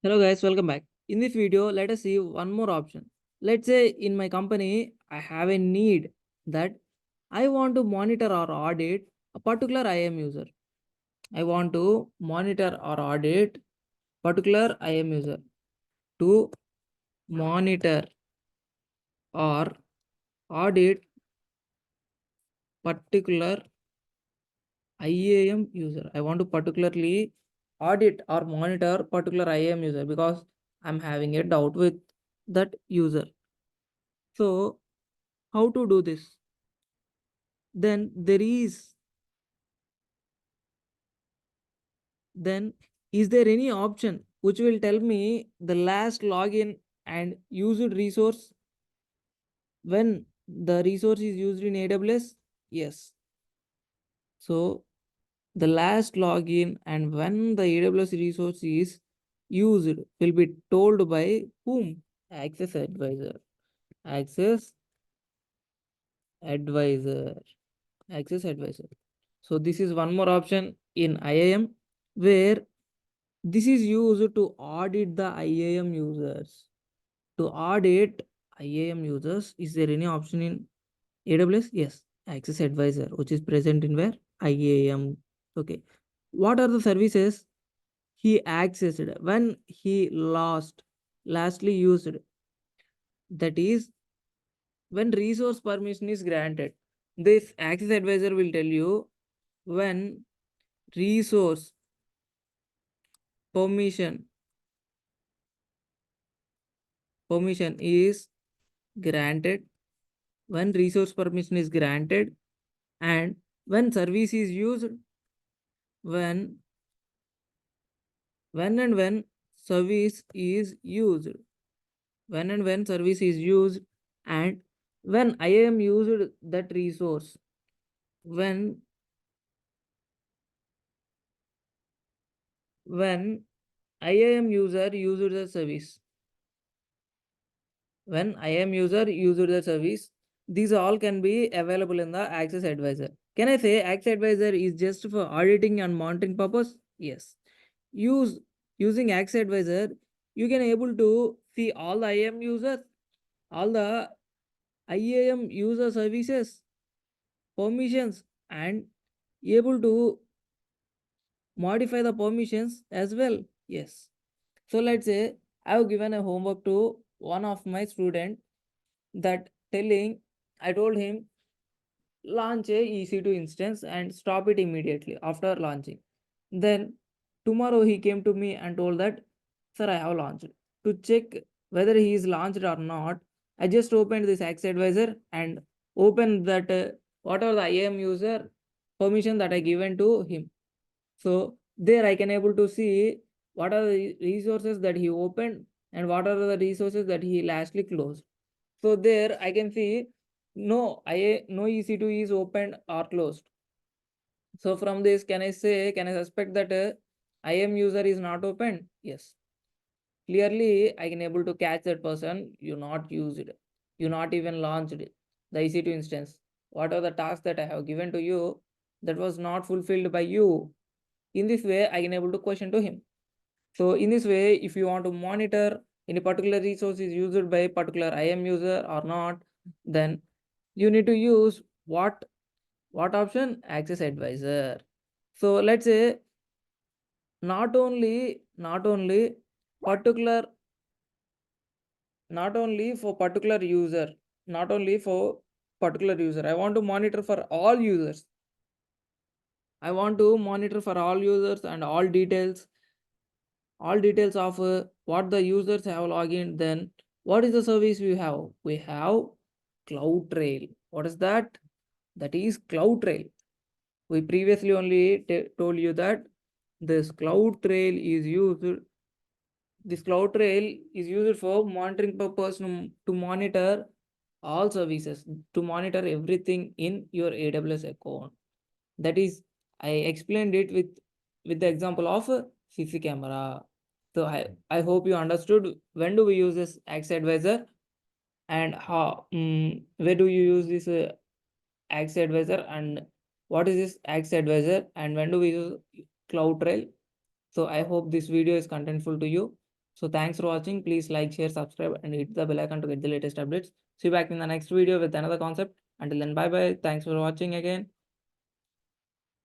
Hello guys, welcome back. In this video, let us see one more option. Let's say in my company, I have a need that I want to monitor or audit a particular IAM user. I want to monitor or audit particular IAM user. To monitor or audit particular IAM user. I want to particularly audit or monitor particular IAM user because I'm having a doubt with that user. So how to do this? Then then is there any option which will tell me the last login and used resource when the resource is used in AWS? Yes. So the last login and when the AWS resource is used will be told by whom? Access advisor. Access advisor. Access advisor. So this is one more option in IAM where this is used to audit the IAM users. To audit IAM users, is there any option in AWS? Yes, Access Advisor, which is present in where? IAM. Okay. What are the services he accessed when he lastly used? That is when resource permission is granted. This Access Advisor will tell you when resource permission is granted, when resource permission is granted, and when service is used, when when service is used, when service is used, and when IAM used that resource, when when IAM user used the service, when IAM user used the service, these all can be available in the Access Advisor. Can I say Access Advisor is just for auditing and monitoring purpose? Yes. Using Access Advisor, you can able to see all the IAM users, all the IAM user services, permissions, and able to modify the permissions as well. Yes. So let's say I have given a homework to one of my student that I told him launch a EC2 instance and stop it immediately after launching. Then tomorrow he came to me and told that, sir, I have launched. To check whether he is launched or not, I just opened this Access Advisor and opened that what are the IAM user permission that I given to him. So there I can able to see what are the resources that he opened and what are the resources that he lastly closed. So there I can see no EC2 is opened or closed. So from this, can I suspect that IAM user is not open? Yes. Clearly, I can able to catch that person. You not used it. You not even launched it. The EC2 instance. What are the tasks that I have given to you that was not fulfilled by you? In this way, I can able to question to him. So in this way, if you want to monitor any particular resource is used by particular IAM user or not, then you need to use what option? Access Advisor. So let's say not only particular not only for particular user, not only for particular user. I want to monitor for all users. I want to monitor for all users and all details of what the users have login. Then what is the service we have? We have CloudTrail. What is that? That is CloudTrail. We previously only told you that this CloudTrail is used. This CloudTrail is used for monitoring purpose to monitor all services, to monitor everything in your AWS account. That is, I explained it with the example of a CC camera. So I hope you understood when do we use this Access Advisor and how where do you use this Access Advisor and what is this Access Advisor and when do we use CloudTrail. So I hope this video is contentful to you. So thanks for watching. Please like, share, subscribe, and hit the bell icon to get the latest updates. See you back in the next video with another concept. Until then, bye bye. Thanks for watching again.